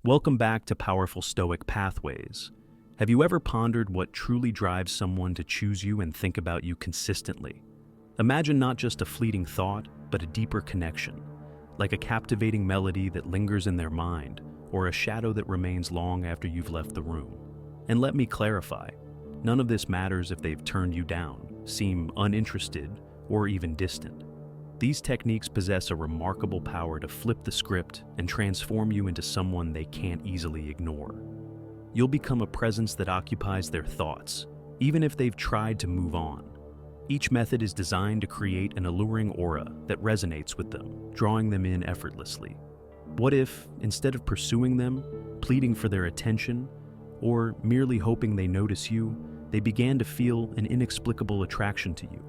Welcome back to Powerful Stoic Pathways. Have you ever pondered what truly drives someone to choose you and think about you consistently? Imagine not just a fleeting thought, but a deeper connection, like a captivating melody that lingers in their mind, or a shadow that remains long after you've left the room. And let me clarify, none of this matters if they've turned you down, seem uninterested, or even distant. These techniques possess a remarkable power to flip the script and transform you into someone they can't easily ignore. You'll become a presence that occupies their thoughts, even if they've tried to move on. Each method is designed to create an alluring aura that resonates with them, drawing them in effortlessly. What if, instead of pursuing them, pleading for their attention, or merely hoping they notice you, they began to feel an inexplicable attraction to you?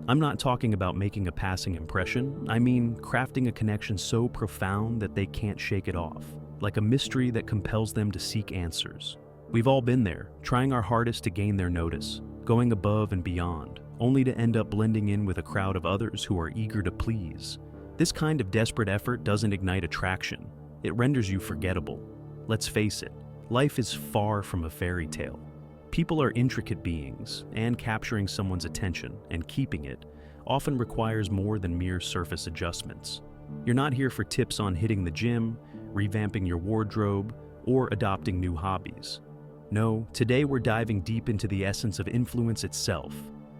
I'm not talking about making a passing impression. I mean crafting a connection so profound that they can't shake it off, like a mystery that compels them to seek answers. We've all been there, trying our hardest to gain their notice, going above and beyond, only to end up blending in with a crowd of others who are eager to please. This kind of desperate effort doesn't ignite attraction. It renders you forgettable. Let's face it, life is far from a fairy tale. People are intricate beings, and capturing someone's attention and keeping it often requires more than mere surface adjustments. You're not here for tips on hitting the gym, revamping your wardrobe, or adopting new hobbies. No, today we're diving deep into the essence of influence itself.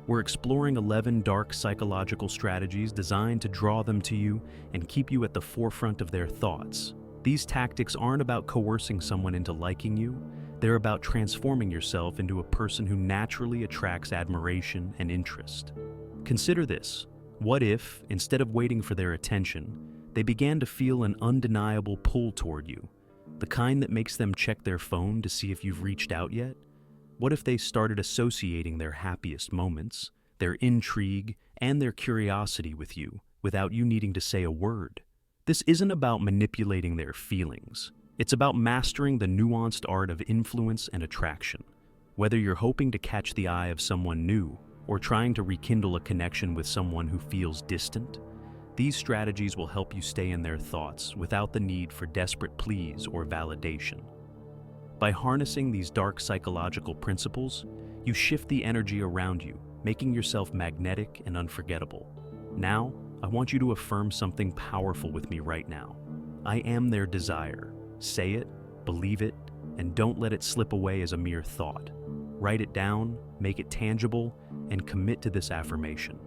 We're exploring 11 dark psychological strategies designed to draw them to you and keep you at the forefront of their thoughts. These tactics aren't about coercing someone into liking you. They're about transforming yourself into a person who naturally attracts admiration and interest. Consider this. What if, instead of waiting for their attention, they began to feel an undeniable pull toward you, the kind that makes them check their phone to see if you've reached out yet? What if they started associating their happiest moments, their intrigue, and their curiosity with you without you needing to say a word? This isn't about manipulating their feelings. It's about mastering the nuanced art of influence and attraction. Whether you're hoping to catch the eye of someone new or trying to rekindle a connection with someone who feels distant, these strategies will help you stay in their thoughts without the need for desperate pleas or validation. By harnessing these dark psychological principles, you shift the energy around you, making yourself magnetic and unforgettable. Now, I want you to affirm something powerful with me right now. I am their desire. Say it, believe it, and don't let it slip away as a mere thought. Write it down, make it tangible, and commit to this affirmation.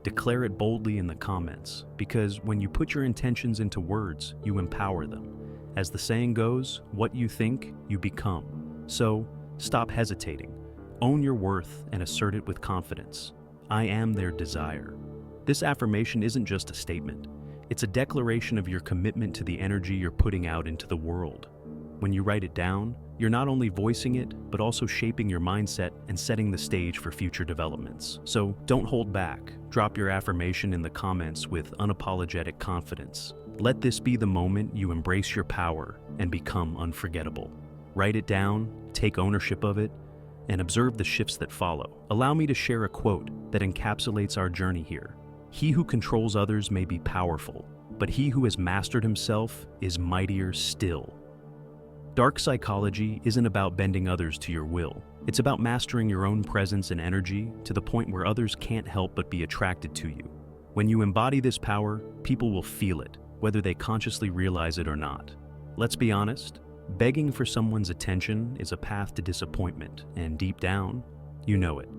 Declare it boldly in the comments, because when you put your intentions into words, you empower them. As the saying goes, what you think, you become. So, stop hesitating. Own your worth and assert it with confidence. I am their desire. This affirmation isn't just a statement. It's a declaration of your commitment to the energy you're putting out into the world. When you write it down, you're not only voicing it, but also shaping your mindset and setting the stage for future developments. So don't hold back. Drop your affirmation in the comments with unapologetic confidence. Let this be the moment you embrace your power and become unforgettable. Write it down, take ownership of it, and observe the shifts that follow. Allow me to share a quote that encapsulates our journey here. He who controls others may be powerful, but he who has mastered himself is mightier still. Dark psychology isn't about bending others to your will. It's about mastering your own presence and energy to the point where others can't help but be attracted to you. When you embody this power, people will feel it, whether they consciously realize it or not. Let's be honest, begging for someone's attention is a path to disappointment, and deep down, you know it.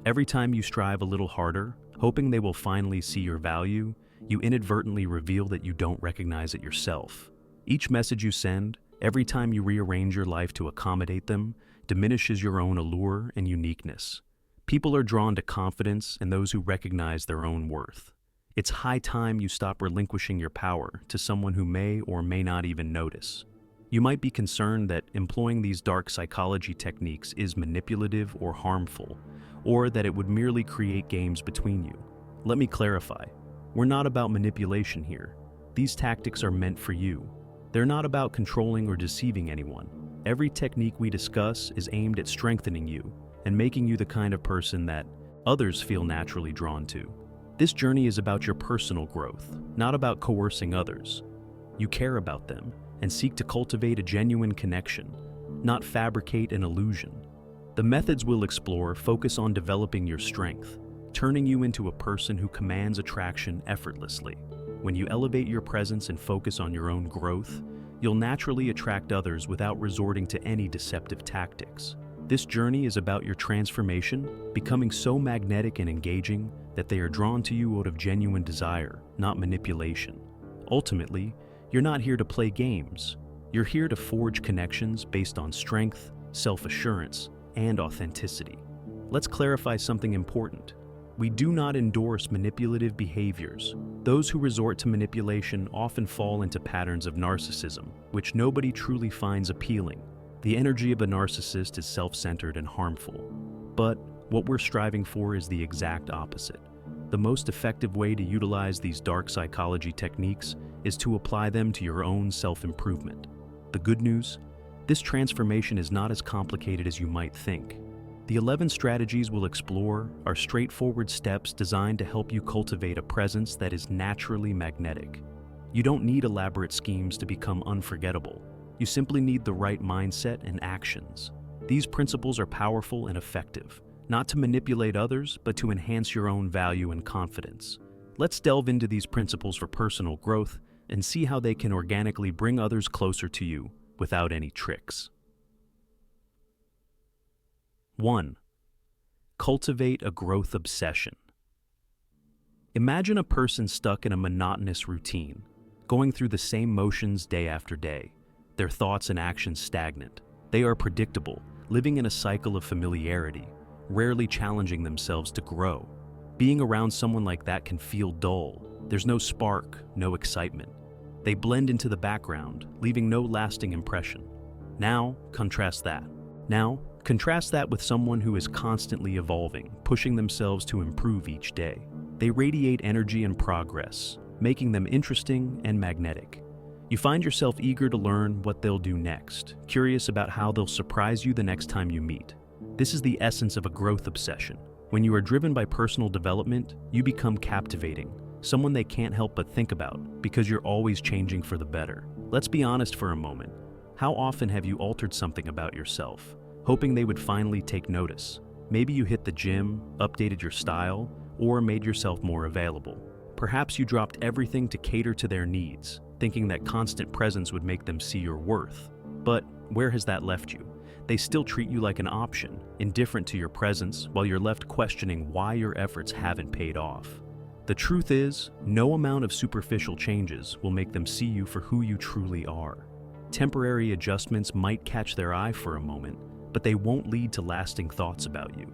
Every time you strive a little harder, hoping they will finally see your value, you inadvertently reveal that you don't recognize it yourself. Each message you send, every time you rearrange your life to accommodate them, diminishes your own allure and uniqueness. People are drawn to confidence and those who recognize their own worth. It's high time you stop relinquishing your power to someone who may or may not even notice. You might be concerned that employing these dark psychology techniques is manipulative or harmful, or that it would merely create games between you. Let me clarify. We're not about manipulation here. These tactics are meant for you. They're not about controlling or deceiving anyone. Every technique we discuss is aimed at strengthening you and making you the kind of person that others feel naturally drawn to. This journey is about your personal growth, not about coercing others. You care about them, and seek to cultivate a genuine connection, not fabricate an illusion. The methods we'll explore focus on developing your strength, turning you into a person who commands attraction effortlessly. When you elevate your presence and focus on your own growth, you'll naturally attract others without resorting to any deceptive tactics. This journey is about your transformation, becoming so magnetic and engaging that they are drawn to you out of genuine desire, not manipulation. Ultimately, you're not here to play games. You're here to forge connections based on strength, self-assurance, and authenticity. Let's clarify something important. We do not endorse manipulative behaviors. Those who resort to manipulation often fall into patterns of narcissism, which nobody truly finds appealing. The energy of a narcissist is self-centered and harmful. But what we're striving for is the exact opposite. The most effective way to utilize these dark psychology techniques is to apply them to your own self-improvement. The good news? This transformation is not as complicated as you might think. The 11 strategies we'll explore are straightforward steps designed to help you cultivate a presence that is naturally magnetic. You don't need elaborate schemes to become unforgettable. You simply need the right mindset and actions. These principles are powerful and effective, not to manipulate others, but to enhance your own value and confidence. Let's delve into these principles for personal growth and see how they can organically bring others closer to you without any tricks. 1. Cultivate a growth obsession. Imagine a person stuck in a monotonous routine, going through the same motions day after day. Their thoughts and actions stagnant. They are predictable, living in a cycle of familiarity, rarely challenging themselves to grow. Being around someone like that can feel dull. There's no spark, no excitement. They blend into the background, leaving no lasting impression. Now, contrast that with someone who is constantly evolving, pushing themselves to improve each day. They radiate energy and progress, making them interesting and magnetic. You find yourself eager to learn what they'll do next, curious about how they'll surprise you the next time you meet. This is the essence of a growth obsession. When you are driven by personal development, you become captivating, someone they can't help but think about, because you're always changing for the better. Let's be honest for a moment. How often have you altered something about yourself, hoping they would finally take notice? Maybe you hit the gym, updated your style, or made yourself more available. Perhaps you dropped everything to cater to their needs, thinking that constant presence would make them see your worth. But where has that left you? They still treat you like an option, indifferent to your presence, while you're left questioning why your efforts haven't paid off. The truth is, no amount of superficial changes will make them see you for who you truly are. Temporary adjustments might catch their eye for a moment, but they won't lead to lasting thoughts about you.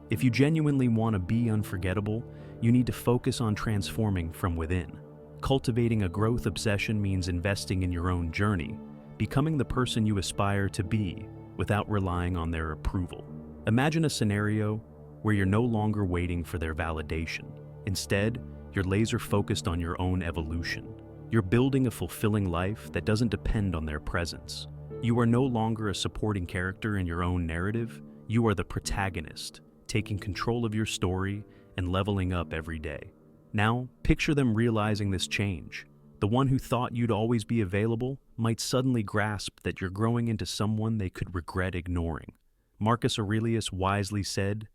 If you genuinely want to be unforgettable, you need to focus on transforming from within. Cultivating a growth obsession means investing in your own journey, becoming the person you aspire to be without relying on their approval. Imagine a scenario where you're no longer waiting for their validation. Instead, you're laser focused on your own evolution. You're building a fulfilling life that doesn't depend on their presence. You are no longer a supporting character in your own narrative. You are the protagonist, taking control of your story and leveling up every day. Now, picture them realizing this change. The one who thought you'd always be available might suddenly grasp that you're growing into someone they could regret ignoring. Marcus Aurelius wisely said,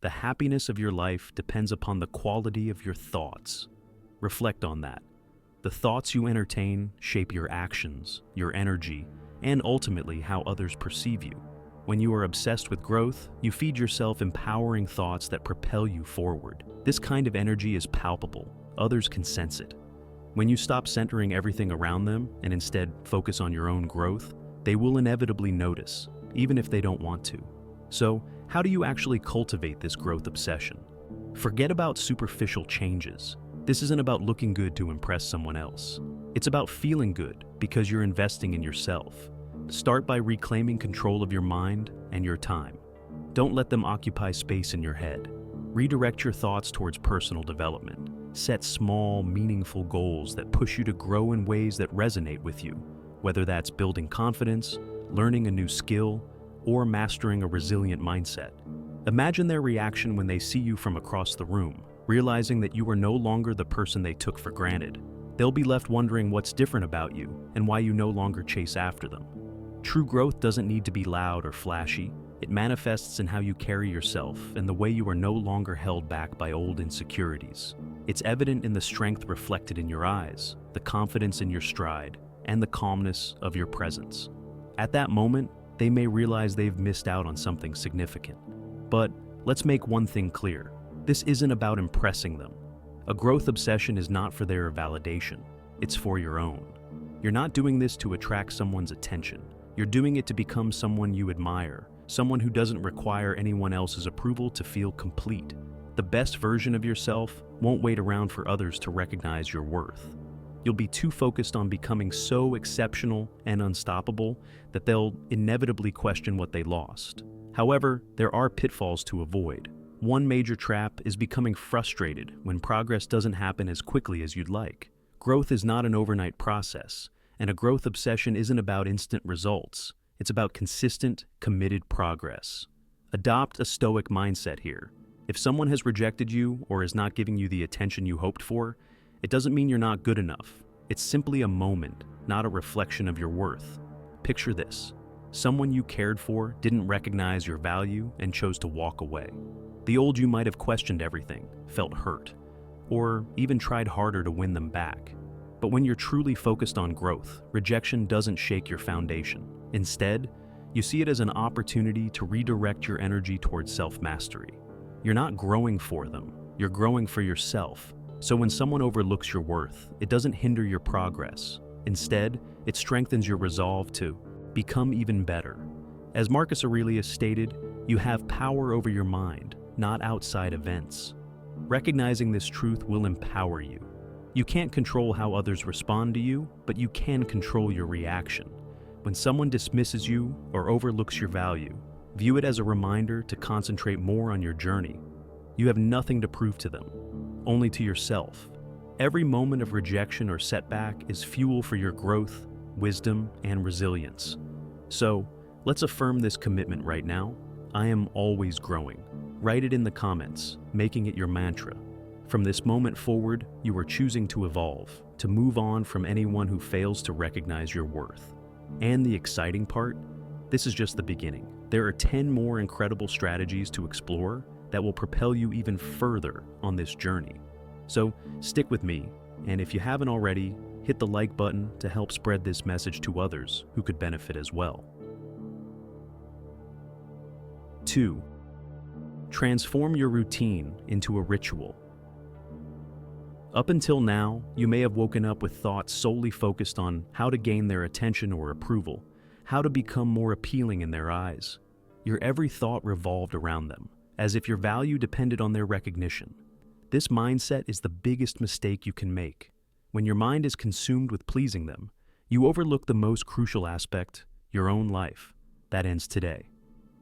"The happiness of your life depends upon the quality of your thoughts." Reflect on that. The thoughts you entertain shape your actions, your energy, and ultimately how others perceive you. When you are obsessed with growth, you feed yourself empowering thoughts that propel you forward. This kind of energy is palpable. Others can sense it. When you stop centering everything around them and instead focus on your own growth, they will inevitably notice, even if they don't want to. So, how do you actually cultivate this growth obsession? Forget about superficial changes. This isn't about looking good to impress someone else. It's about feeling good because you're investing in yourself. Start by reclaiming control of your mind and your time. Don't let them occupy space in your head. Redirect your thoughts towards personal development. Set small, meaningful goals that push you to grow in ways that resonate with you, whether that's building confidence, learning a new skill, or mastering a resilient mindset. Imagine their reaction when they see you from across the room, realizing that you are no longer the person they took for granted. They'll be left wondering what's different about you and why you no longer chase after them. True growth doesn't need to be loud or flashy. It manifests in how you carry yourself and the way you are no longer held back by old insecurities. It's evident in the strength reflected in your eyes, the confidence in your stride, and the calmness of your presence. At that moment, they may realize they've missed out on something significant. But let's make one thing clear. This isn't about impressing them. A growth obsession is not for their validation. It's for your own. You're not doing this to attract someone's attention. You're doing it to become someone you admire, someone who doesn't require anyone else's approval to feel complete. The best version of yourself won't wait around for others to recognize your worth. You'll be too focused on becoming so exceptional and unstoppable that they'll inevitably question what they lost. However, there are pitfalls to avoid. One major trap is becoming frustrated when progress doesn't happen as quickly as you'd like. Growth is not an overnight process, and a growth obsession isn't about instant results. It's about consistent, committed progress. Adopt a Stoic mindset here. If someone has rejected you or is not giving you the attention you hoped for, it doesn't mean you're not good enough. It's simply a moment, not a reflection of your worth. Picture this. Someone you cared for didn't recognize your value and chose to walk away. The old you might have questioned everything, felt hurt, or even tried harder to win them back. But when you're truly focused on growth, rejection doesn't shake your foundation. Instead, you see it as an opportunity to redirect your energy towards self-mastery. You're not growing for them, you're growing for yourself. So when someone overlooks your worth, it doesn't hinder your progress. Instead, it strengthens your resolve to become even better. As Marcus Aurelius stated, you have power over your mind, not outside events. Recognizing this truth will empower you. You can't control how others respond to you, but you can control your reaction. When someone dismisses you or overlooks your value, view it as a reminder to concentrate more on your journey. You have nothing to prove to them, only to yourself. Every moment of rejection or setback is fuel for your growth, wisdom, and resilience. So, let's affirm this commitment right now. I am always growing. Write it in the comments, making it your mantra. From this moment forward, you are choosing to evolve, to move on from anyone who fails to recognize your worth. And the exciting part? This is just the beginning. There are 10 more incredible strategies to explore that will propel you even further on this journey. So stick with me, and if you haven't already, hit the like button to help spread this message to others who could benefit as well. 2. Transform your routine into a ritual. Up until now, you may have woken up with thoughts solely focused on how to gain their attention or approval, how to become more appealing in their eyes. Your every thought revolved around them, as if your value depended on their recognition. This mindset is the biggest mistake you can make. When your mind is consumed with pleasing them, you overlook the most crucial aspect, your own life. That ends today.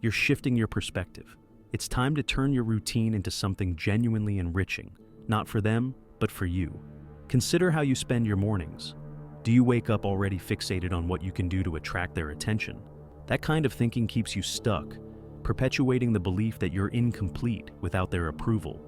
You're shifting your perspective. It's time to turn your routine into something genuinely enriching, not for them, but for you. Consider how you spend your mornings. Do you wake up already fixated on what you can do to attract their attention? That kind of thinking keeps you stuck, perpetuating the belief that you're incomplete without their approval.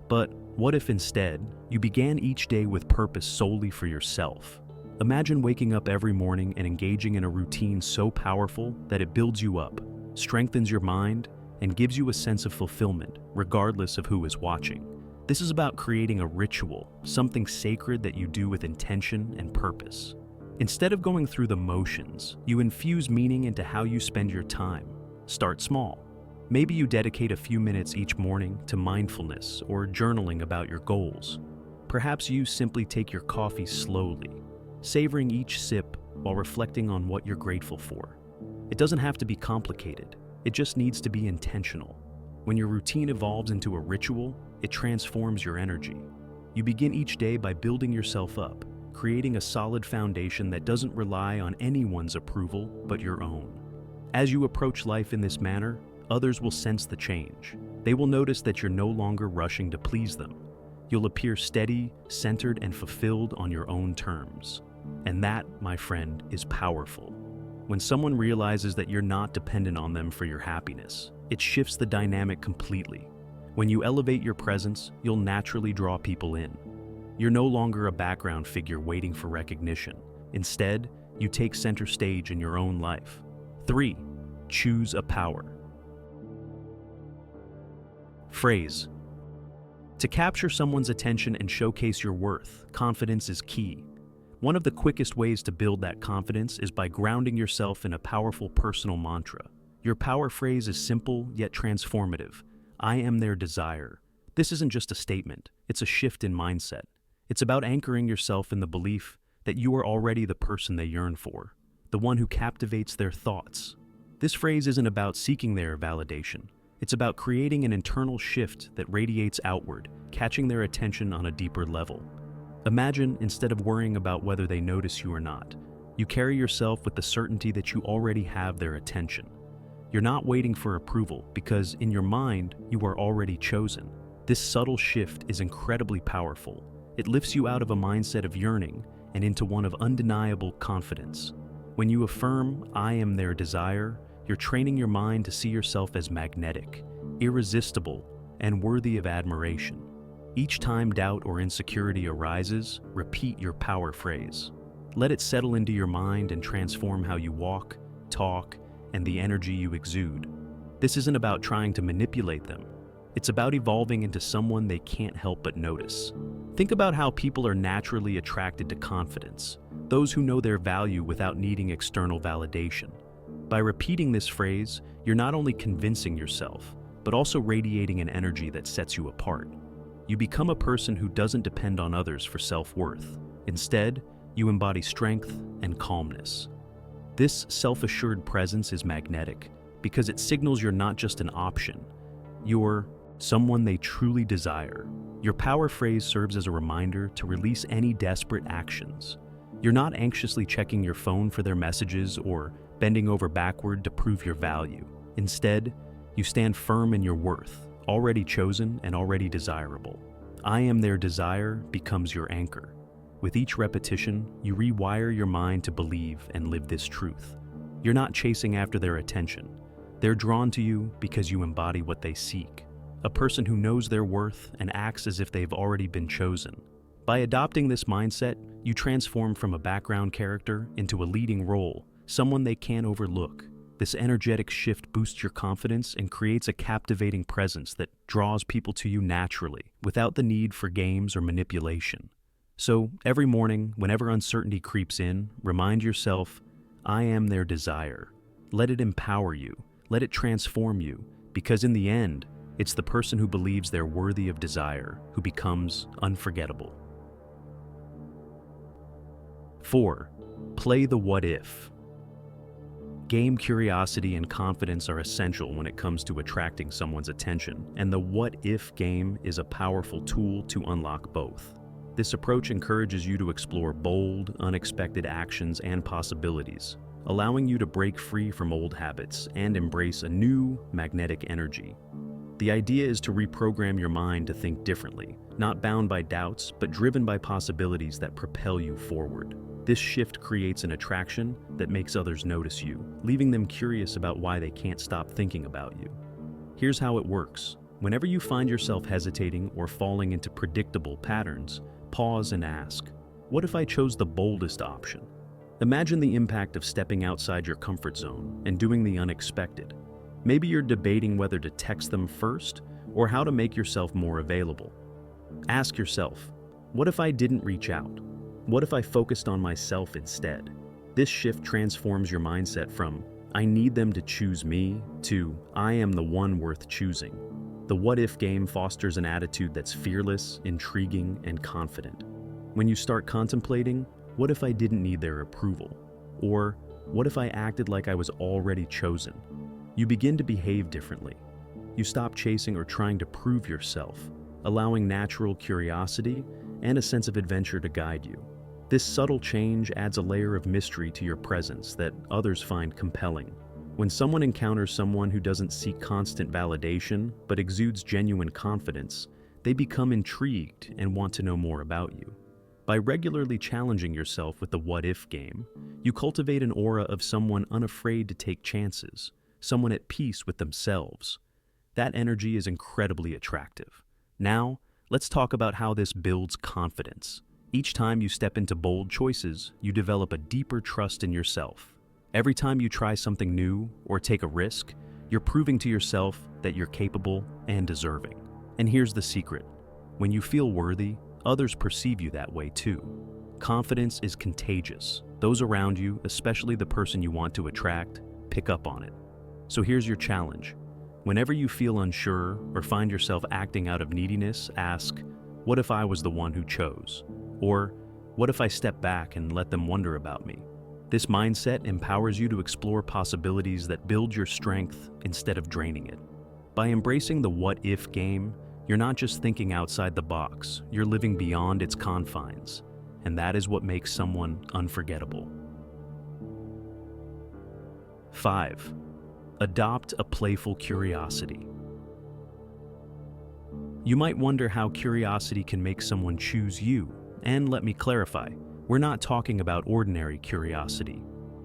But what if instead, you began each day with purpose solely for yourself? Imagine waking up every morning and engaging in a routine so powerful that it builds you up, strengthens your mind, and gives you a sense of fulfillment, regardless of who is watching. This is about creating a ritual, something sacred that you do with intention and purpose. Instead of going through the motions, you infuse meaning into how you spend your time. Start small. Maybe you dedicate a few minutes each morning to mindfulness or journaling about your goals. Perhaps you simply take your coffee slowly, savoring each sip while reflecting on what you're grateful for. It doesn't have to be complicated. It just needs to be intentional. When your routine evolves into a ritual, it transforms your energy. You begin each day by building yourself up, creating a solid foundation that doesn't rely on anyone's approval but your own. As you approach life in this manner, others will sense the change. They will notice that you're no longer rushing to please them. You'll appear steady, centered, and fulfilled on your own terms. And that, my friend, is powerful. When someone realizes that you're not dependent on them for your happiness, it shifts the dynamic completely. When you elevate your presence, you'll naturally draw people in. You're no longer a background figure waiting for recognition. Instead, you take center stage in your own life. 3. Choose a power. Phrase. To capture someone's attention and showcase your worth, confidence is key. One of the quickest ways to build that confidence is by grounding yourself in a powerful personal mantra. Your power phrase is simple yet transformative. I am their desire. This isn't just a statement, it's a shift in mindset. It's about anchoring yourself in the belief that you are already the person they yearn for, the one who captivates their thoughts. This phrase isn't about seeking their validation. It's about creating an internal shift that radiates outward, catching their attention on a deeper level. Imagine, instead of worrying about whether they notice you or not, you carry yourself with the certainty that you already have their attention. You're not waiting for approval because, in your mind, you are already chosen. This subtle shift is incredibly powerful. It lifts you out of a mindset of yearning and into one of undeniable confidence. When you affirm, I am their desire, you're training your mind to see yourself as magnetic, irresistible, and worthy of admiration. Each time doubt or insecurity arises, repeat your power phrase. Let it settle into your mind and transform how you walk, talk, and the energy you exude. This isn't about trying to manipulate them. It's about evolving into someone they can't help but notice. Think about how people are naturally attracted to confidence, those who know their value without needing external validation. By repeating this phrase, you're not only convincing yourself, but also radiating an energy that sets you apart. You become a person who doesn't depend on others for self-worth. Instead, you embody strength and calmness. This self-assured presence is magnetic because it signals you're not just an option. You're someone they truly desire. Your power phrase serves as a reminder to release any desperate actions. You're not anxiously checking your phone for their messages or bending over backward to prove your value. Instead, you stand firm in your worth, already chosen and already desirable. I am their desire becomes your anchor. With each repetition, you rewire your mind to believe and live this truth. You're not chasing after their attention. They're drawn to you because you embody what they seek. A person who knows their worth and acts as if they've already been chosen. By adopting this mindset, you transform from a background character into a leading role, someone they can't overlook. This energetic shift boosts your confidence and creates a captivating presence that draws people to you naturally, without the need for games or manipulation. So, every morning, whenever uncertainty creeps in, remind yourself, I am their desire. Let it empower you. Let it transform you, because in the end, it's the person who believes they're worthy of desire who becomes unforgettable. 4. Play the what if. Game curiosity and confidence are essential when it comes to attracting someone's attention, and the what if game is a powerful tool to unlock both. This approach encourages you to explore bold, unexpected actions and possibilities, allowing you to break free from old habits and embrace a new, magnetic energy. The idea is to reprogram your mind to think differently, not bound by doubts, but driven by possibilities that propel you forward. This shift creates an attraction that makes others notice you, leaving them curious about why they can't stop thinking about you. Here's how it works. Whenever you find yourself hesitating or falling into predictable patterns, pause and ask, what if I chose the boldest option? Imagine the impact of stepping outside your comfort zone and doing the unexpected. Maybe you're debating whether to text them first or how to make yourself more available. Ask yourself, what if I didn't reach out? What if I focused on myself instead? This shift transforms your mindset from, I need them to choose me, to, I am the one worth choosing. The what if game fosters an attitude that's fearless, intriguing, and confident. When you start contemplating, what if I didn't need their approval? Or, what if I acted like I was already chosen? You begin to behave differently. You stop chasing or trying to prove yourself, allowing natural curiosity and a sense of adventure to guide you. This subtle change adds a layer of mystery to your presence that others find compelling. When someone encounters someone who doesn't seek constant validation but exudes genuine confidence, they become intrigued and want to know more about you. By regularly challenging yourself with the what-if game, you cultivate an aura of someone unafraid to take chances, someone at peace with themselves. That energy is incredibly attractive. Now, Let's talk about how this builds confidence. Each time you step into bold choices, you develop a deeper trust in yourself. Every time you try something new or take a risk, you're proving to yourself that you're capable and deserving. And here's the secret. When you feel worthy, others perceive you that way too. Confidence is contagious. Those around you, especially the person you want to attract, pick up on it. So here's your challenge. Whenever you feel unsure or find yourself acting out of neediness, ask, what if I was the one who chose? Or, what if I step back and let them wonder about me? This mindset empowers you to explore possibilities that build your strength instead of draining it. By embracing the what-if game, you're not just thinking outside the box, you're living beyond its confines. And that is what makes someone unforgettable. 5. Adopt a playful curiosity. You might wonder how curiosity can make someone choose you. And let me clarify, we're not talking about ordinary curiosity.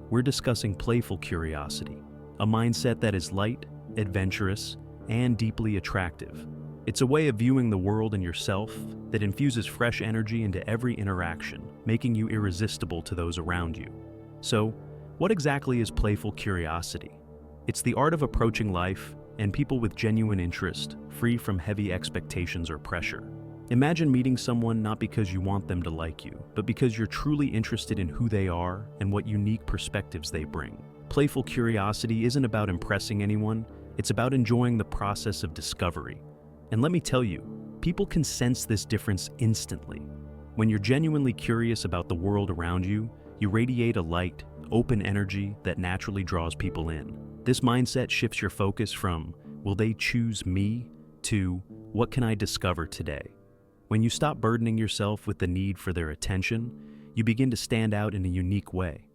We're discussing playful curiosity, a mindset that is light, adventurous, and deeply attractive. It's a way of viewing the world and yourself that infuses fresh energy into every interaction, making you irresistible to those around you. So, what exactly is playful curiosity? It's the art of approaching life and people with genuine interest, free from heavy expectations or pressure. Imagine meeting someone not because you want them to like you, but because you're truly interested in who they are and what unique perspectives they bring. Playful curiosity isn't about impressing anyone, it's about enjoying the process of discovery. And let me tell you, people can sense this difference instantly. When you're genuinely curious about the world around you, you radiate a light, open energy that naturally draws people in. This mindset shifts your focus from, will they choose me, to, what can I discover today? When you stop burdening yourself with the need for their attention, you begin to stand out in a unique way.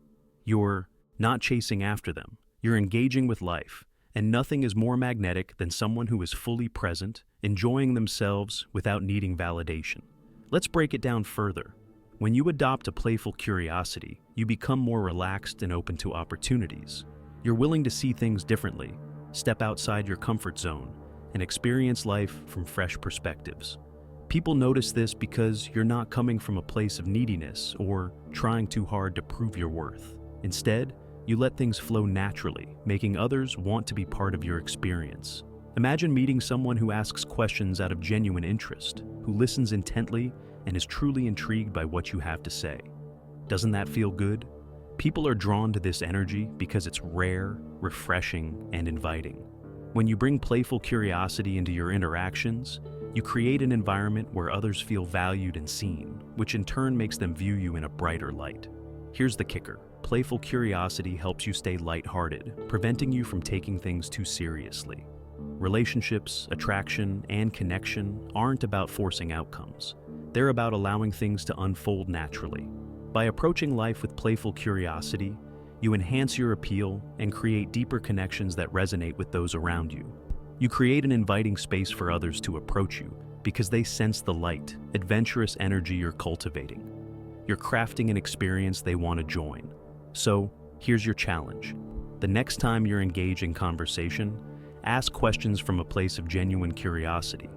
You're not chasing after them, you're engaging with life, and nothing is more magnetic than someone who is fully present, enjoying themselves without needing validation. Let's break it down further. When you adopt a playful curiosity, you become more relaxed and open to opportunities. You're willing to see things differently, step outside your comfort zone, and experience life from fresh perspectives. People notice this because you're not coming from a place of neediness or trying too hard to prove your worth. Instead, you let things flow naturally, making others want to be part of your experience. Imagine meeting someone who asks questions out of genuine interest, who listens intently and is truly intrigued by what you have to say. Doesn't that feel good? People are drawn to this energy because it's rare, refreshing, and inviting. When you bring playful curiosity into your interactions, you create an environment where others feel valued and seen, which in turn makes them view you in a brighter light. Here's the kicker. Playful curiosity helps you stay lighthearted, preventing you from taking things too seriously. Relationships, attraction, and connection aren't about forcing outcomes. They're about allowing things to unfold naturally. By approaching life with playful curiosity, you enhance your appeal and create deeper connections that resonate with those around you. You create an inviting space for others to approach you because they sense the light, adventurous energy you're cultivating. You're crafting an experience they want to join. So, here's your challenge. The next time you're engaged in conversation, ask questions from a place of genuine curiosity,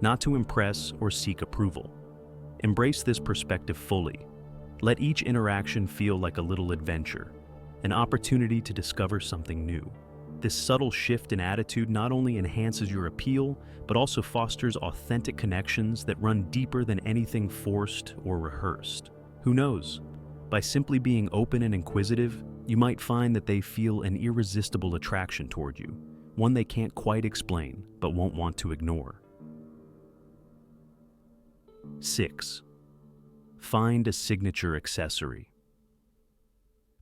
not to impress or seek approval. Embrace this perspective fully. Let each interaction feel like a little adventure, an opportunity to discover something new. This subtle shift in attitude not only enhances your appeal, but also fosters authentic connections that run deeper than anything forced or rehearsed. Who knows? By simply being open and inquisitive, you might find that they feel an irresistible attraction toward you, one they can't quite explain but won't want to ignore. 6. Find a signature accessory.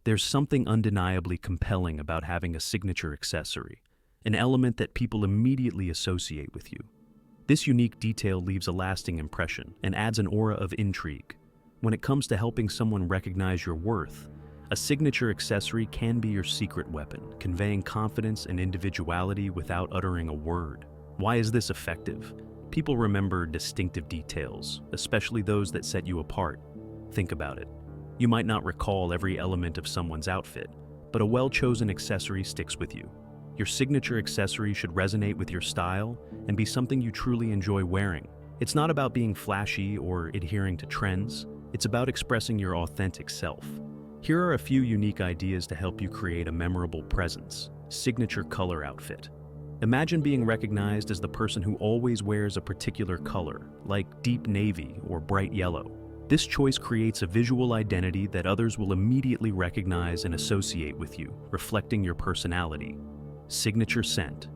There's something undeniably compelling about having a signature accessory, an element that people immediately associate with you. This unique detail leaves a lasting impression and adds an aura of intrigue. When it comes to helping someone recognize your worth, a signature accessory can be your secret weapon, conveying confidence and individuality without uttering a word. Why is this effective? People remember distinctive details, especially those that set you apart. Think about it. You might not recall every element of someone's outfit, but a well-chosen accessory sticks with you. Your signature accessory should resonate with your style and be something you truly enjoy wearing. It's not about being flashy or adhering to trends. It's about expressing your authentic self. Here are a few unique ideas to help you create a memorable presence. Signature color outfit. Imagine being recognized as the person who always wears a particular color, like deep navy or bright yellow. This choice creates a visual identity that others will immediately recognize and associate with you, reflecting your personality. Signature scent.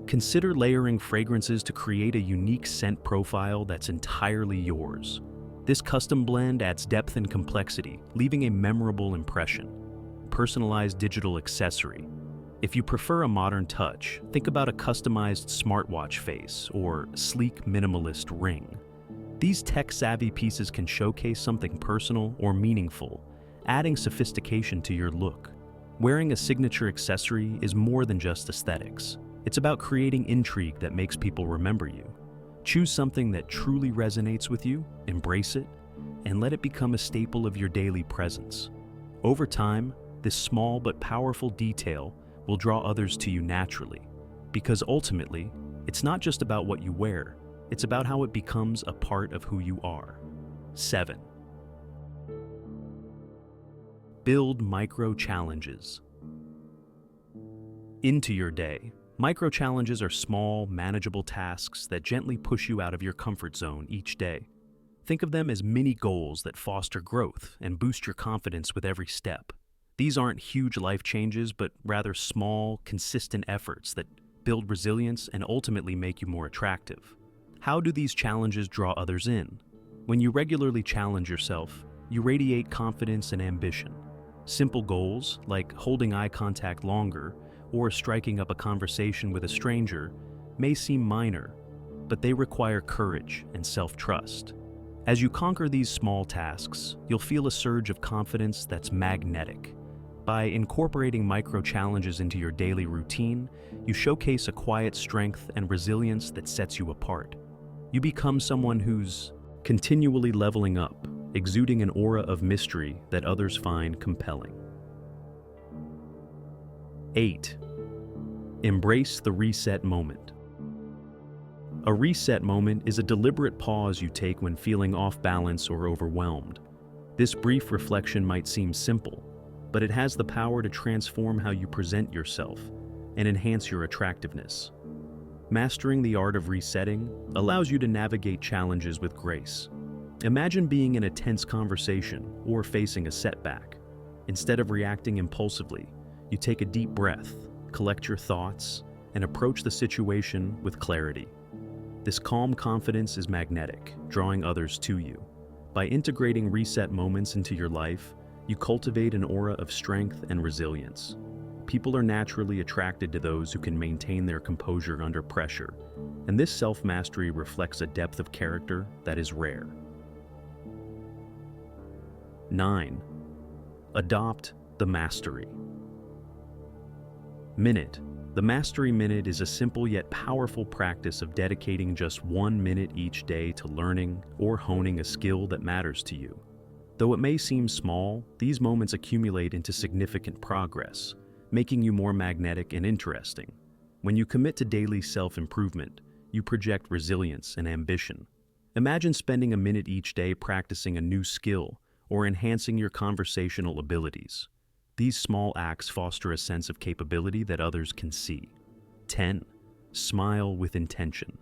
Consider layering fragrances to create a unique scent profile that's entirely yours. This custom blend adds depth and complexity, leaving a memorable impression. Personalized digital accessory. If you prefer a modern touch, think about a customized smartwatch face or sleek minimalist ring. These tech-savvy pieces can showcase something personal or meaningful, adding sophistication to your look. Wearing a signature accessory is more than just aesthetics. It's about creating intrigue that makes people remember you. Choose something that truly resonates with you, embrace it, and let it become a staple of your daily presence. Over time, this small but powerful detail will draw others to you naturally, because ultimately, it's not just about what you wear, it's about how it becomes a part of who you are. 7. Build micro-challenges into your day. Micro-challenges are small, manageable tasks that gently push you out of your comfort zone each day. Think of them as mini goals that foster growth and boost your confidence with every step. These aren't huge life changes, but rather small, consistent efforts that build resilience and ultimately make you more attractive. How do these challenges draw others in? When you regularly challenge yourself, you radiate confidence and ambition. Simple goals, like holding eye contact longer or striking up a conversation with a stranger, may seem minor, but they require courage and self-trust. As you conquer these small tasks, you'll feel a surge of confidence that's magnetic. By incorporating micro-challenges into your daily routine, you showcase a quiet strength and resilience that sets you apart. You become someone who's continually leveling up, exuding an aura of mystery that others find compelling. 8. Embrace the reset moment. A reset moment is a deliberate pause you take when feeling off balance or overwhelmed. This brief reflection might seem simple, but it has the power to transform how you present yourself and enhance your attractiveness. Mastering the art of resetting allows you to navigate challenges with grace. Imagine being in a tense conversation or facing a setback. Instead of reacting impulsively, you take a deep breath, collect your thoughts, and approach the situation with clarity. This calm confidence is magnetic, drawing others to you. By integrating reset moments into your life, you cultivate an aura of strength and resilience. People are naturally attracted to those who can maintain their composure under pressure, and this self-mastery reflects a depth of character that is rare. 9. Adopt the mastery minute. The Mastery Minute is a simple yet powerful practice of dedicating just 1 minute each day to learning or honing a skill that matters to you. Though it may seem small, these moments accumulate into significant progress, making you more magnetic and interesting. When you commit to daily self-improvement, you project resilience and ambition. Imagine spending a minute each day practicing a new skill or enhancing your conversational abilities. These small acts foster a sense of capability that others can see. 10. Smile with intention.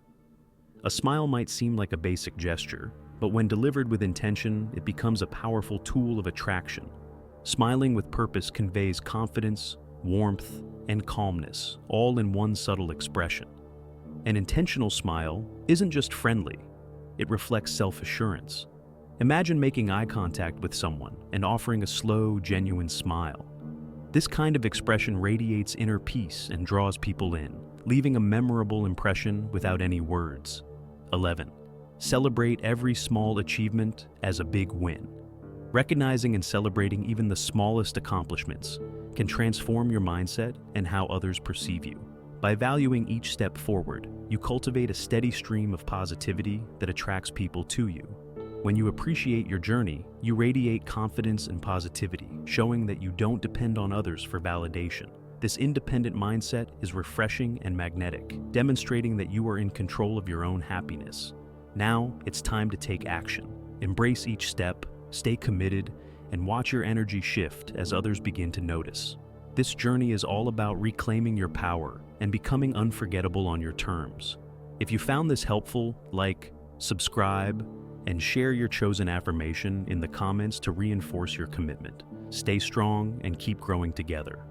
A smile might seem like a basic gesture, but when delivered with intention, it becomes a powerful tool of attraction. Smiling with purpose conveys confidence, warmth, and calmness, all in one subtle expression. An intentional smile isn't just friendly, it reflects self-assurance. Imagine making eye contact with someone and offering a slow, genuine smile. This kind of expression radiates inner peace and draws people in, leaving a memorable impression without any words. 11. Celebrate every small achievement as a big win. Recognizing and celebrating even the smallest accomplishments can transform your mindset and how others perceive you. By valuing each step forward, you cultivate a steady stream of positivity that attracts people to you. When you appreciate your journey, you radiate confidence and positivity, showing that you don't depend on others for validation. This independent mindset is refreshing and magnetic, demonstrating that you are in control of your own happiness. Now, it's time to take action. Embrace each step, stay committed, and watch your energy shift as others begin to notice. This journey is all about reclaiming your power and becoming unforgettable on your terms. If you found this helpful, like, subscribe, and share your chosen affirmation in the comments to reinforce your commitment. Stay strong and keep growing together.